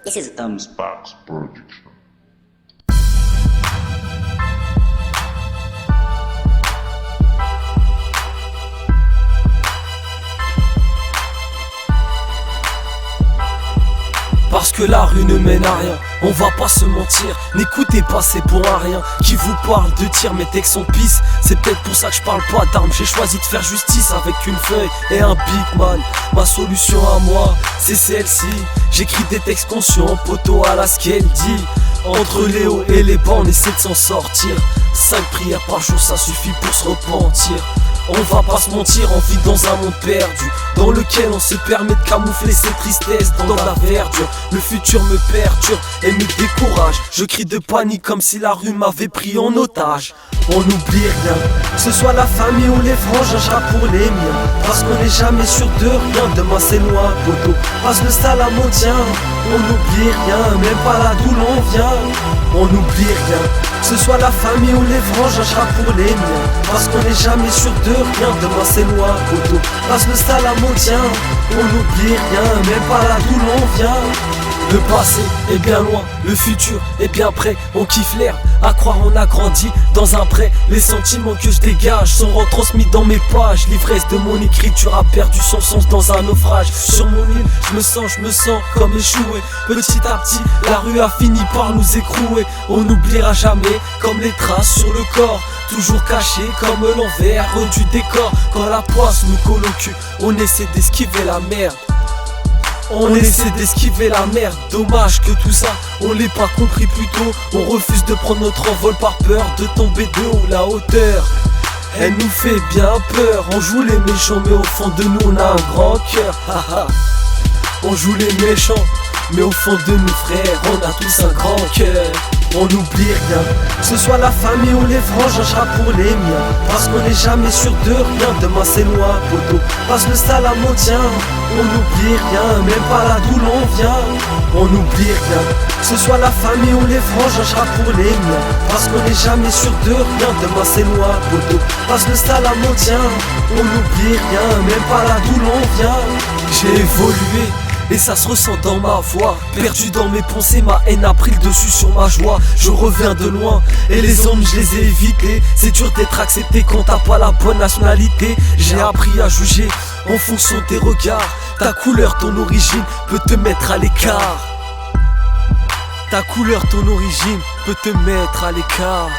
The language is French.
This is Sparks Production. Parce que la rue ne mène à rien, on va pas se mentir. N'écoutez pas, c'est pour un rien. Qui vous parle de tir, mes textes sont pisse. C'est peut-être pour ça que je parle pas d'armes. J'ai choisi de faire justice avec une feuille et un big man. Ma solution à moi, c'est celle-ci. J'écris des textes conscients, poteau à la dit. Entre les hauts et les bas, on essaie de s'en sortir. 5 prières par jour, ça suffit pour se repentir. On va pas se mentir, on vit dans un monde perdu, dans lequel on se permet de camoufler ses tristesses dans la verdure. Le futur me perturbe et me décourage. Je crie de panique comme si la rue m'avait pris en otage. On n'oublie rien, que ce soit la famille ou les frangins, je rappe pour les miens. Parce qu'on n'est jamais sûr de rien, demain c'est loin, poteau. Passe le salam au tien, on n'oublie rien, même pas là d'où l'on vient. On n'oublie rien, que ce soit la famille ou les frangins, je rappe pour les miens. Parce qu'on n'est jamais sûr de rien, demain c'est loin, poteau. Passe le salam au tien, on n'oublie rien, même pas là d'où l'on vient. Le passé est bien loin, le futur est bien près. On kiffe l'air, à croire on a grandi dans un prêt. Les sentiments que je dégage sont retransmis dans mes pages. L'ivresse de mon écriture a perdu son sens dans un naufrage. Sur mon île, je me sens comme échoué. Petit à petit, la rue a fini par nous écrouer. On n'oubliera jamais, comme les traces sur le corps, toujours cachées comme l'envers du décor. Quand la poisse nous colle au cul, on essaie d'esquiver la merde. On essaie d'esquiver la merde, dommage que tout ça, on l'ait pas compris plus tôt. On refuse de prendre notre envol par peur de tomber de haut, la hauteur elle nous fait bien peur. On joue les méchants mais au fond de nous on a un grand cœur. On joue les méchants mais au fond de nous frères on a tous un grand cœur. On n'oublie rien, que ce soit la famille ou les frangins, je rappe pour les miens. Parce qu'on n'est jamais sûr de rien, demain c'est loin, poteau. Passe le salam au tien, on n'oublie rien, même pas là d'où l'on vient. On n'oublie rien, que ce soit la famille ou les frangins, je rappe pour les miens. Parce qu'on n'est jamais sûr de rien, demain c'est loin, poteau. Passe le salam au tien, on n'oublie rien, même pas là d'où l'on vient. J'ai évolué et ça se ressent dans ma voix. Perdu dans mes pensées, ma haine a pris le dessus sur ma joie. Je reviens de loin et les hommes je les ai évités. C'est dur d'être accepté quand t'as pas la bonne nationalité. J'ai appris à juger en fonction de tes regards. Ta couleur, ton origine peut te mettre à l'écart. Ta couleur, ton origine peut te mettre à l'écart.